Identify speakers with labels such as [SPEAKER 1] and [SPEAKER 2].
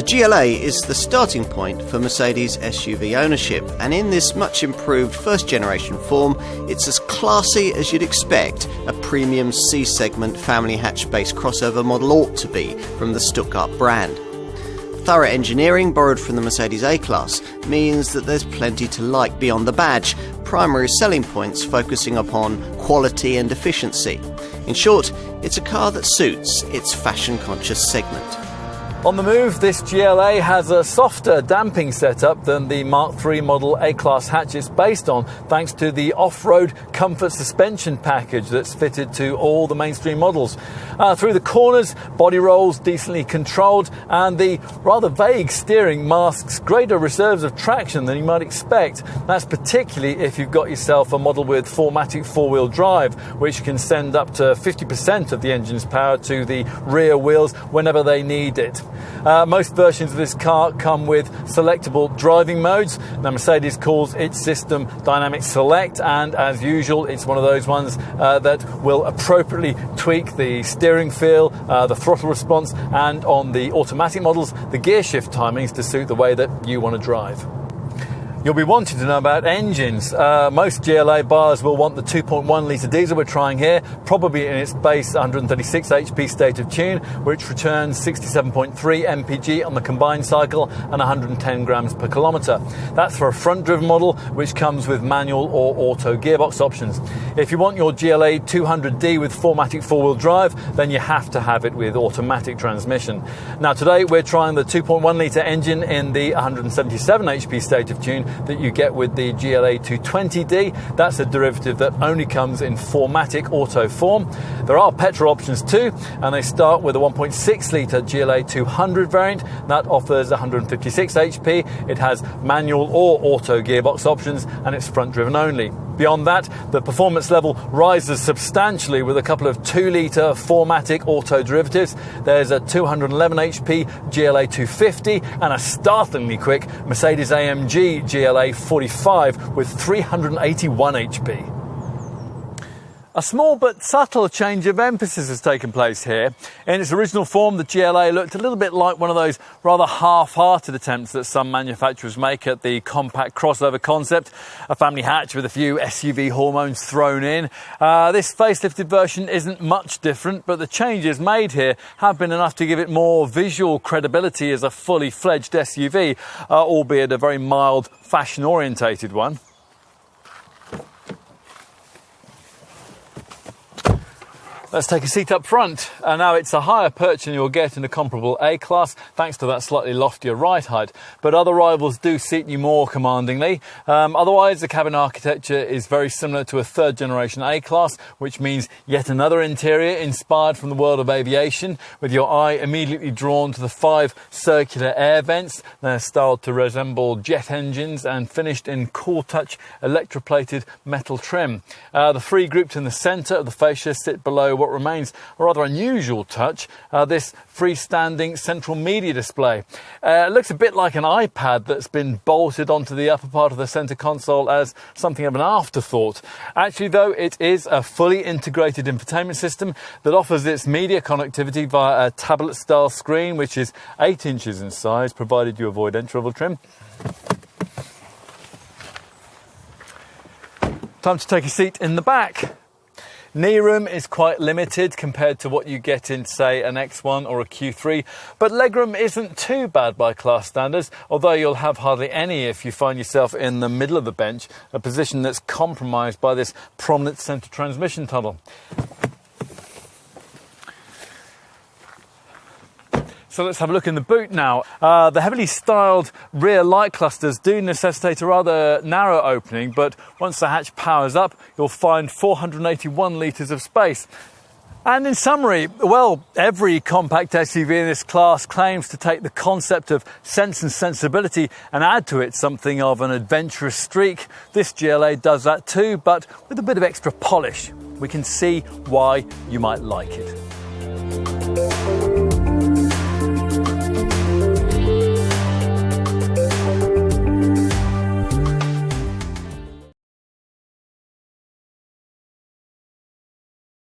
[SPEAKER 1] GLA is the starting point for Mercedes SUV ownership, and in this much improved first generation form, it's as classy as you'd expect a premium C-segment family hatch-based crossover model ought to be from the Stuttgart brand. Thorough engineering borrowed from the Mercedes A-Class means that there's plenty to like beyond the badge, primary selling points focusing upon quality and efficiency. In short, it's a car that suits its fashion-conscious segment.
[SPEAKER 2] On the move, this GLA has a softer damping setup than the Mark III model A-Class hatch it's based on, thanks to the off-road comfort suspension package that's fitted to all the mainstream models. Through the corners, body rolls decently controlled, and the rather vague steering masks greater reserves of traction than you might expect. That's particularly if you've got yourself a model with 4MATIC four-wheel drive, which can send up to 50% of the engine's power to the rear wheels whenever they need it. Most versions of this car come with selectable driving modes. Now, Mercedes calls its system Dynamic Select, and as usual, it's one of those ones that will appropriately tweak the steering feel, the throttle response, and on the automatic models, the gear shift timings to suit the way that you want to drive. You'll be wanting to know about engines. Most GLA buyers will want the 2.1 litre diesel we're trying here, probably in its base 136 HP state of tune, which returns 67.3 mpg on the combined cycle and 110 grams per kilometre. That's for a front-driven model, which comes with manual or auto gearbox options. If you want your GLA 200D with 4MATIC four-wheel drive, then you have to have it with automatic transmission. Now, today we're trying the 2.1 litre engine in the 177 HP state of tune that you get with the GLA 220D. That's a derivative that only comes in 4MATIC auto form. There are petrol options too, and they start with a 1.6 litre GLA 200 variant that offers 156 HP. It has manual or auto gearbox options, and it's front driven only. Beyond that, the performance level rises substantially with a couple of 2 litre 4MATIC auto derivatives. There's a 211 HP GLA 250 and a startlingly quick Mercedes-AMG GLA 45 with 381 HP. A small but subtle change of emphasis has taken place here. In its original form, the GLA looked a little bit like one of those rather half-hearted attempts that some manufacturers make at the compact crossover concept, a family hatch with a few SUV hormones thrown in. This facelifted version isn't much different, but the changes made here have been enough to give it more visual credibility as a fully fledged SUV, albeit a very mild, fashion-orientated one. Let's take a seat up front. Now it's a higher perch than you'll get in a comparable A-Class, thanks to that slightly loftier ride height, but other rivals do seat you more commandingly. Otherwise, the cabin architecture is very similar to a third generation A-Class, which means yet another interior inspired from the world of aviation, with your eye immediately drawn to the 5 circular air vents. They're styled to resemble jet engines and finished in cool touch electroplated metal trim. The 3 grouped in the centre of the fascia sit below what remains a rather unusual touch, this freestanding central media display. It looks a bit like an iPad that's been bolted onto the upper part of the centre console as something of an afterthought. Actually, though, it is a fully integrated infotainment system that offers its media connectivity via a tablet-style screen, which is 8 inches in size, provided you avoid entry-level trim. Time to take a seat in the back. Knee room is quite limited compared to what you get in, say, an X1 or a Q3, but legroom isn't too bad by class standards, although you'll have hardly any if you find yourself in the middle of the bench, a position that's compromised by this prominent centre transmission tunnel. So let's have a look in the boot now. The heavily styled rear light clusters do necessitate a rather narrow opening, but once the hatch powers up, you'll find 481 litres of space. And in summary, well, every compact SUV in this class claims to take the concept of sense and sensibility and add to it something of an adventurous streak. This GLA does that too, but with a bit of extra polish. We can see why you might like it.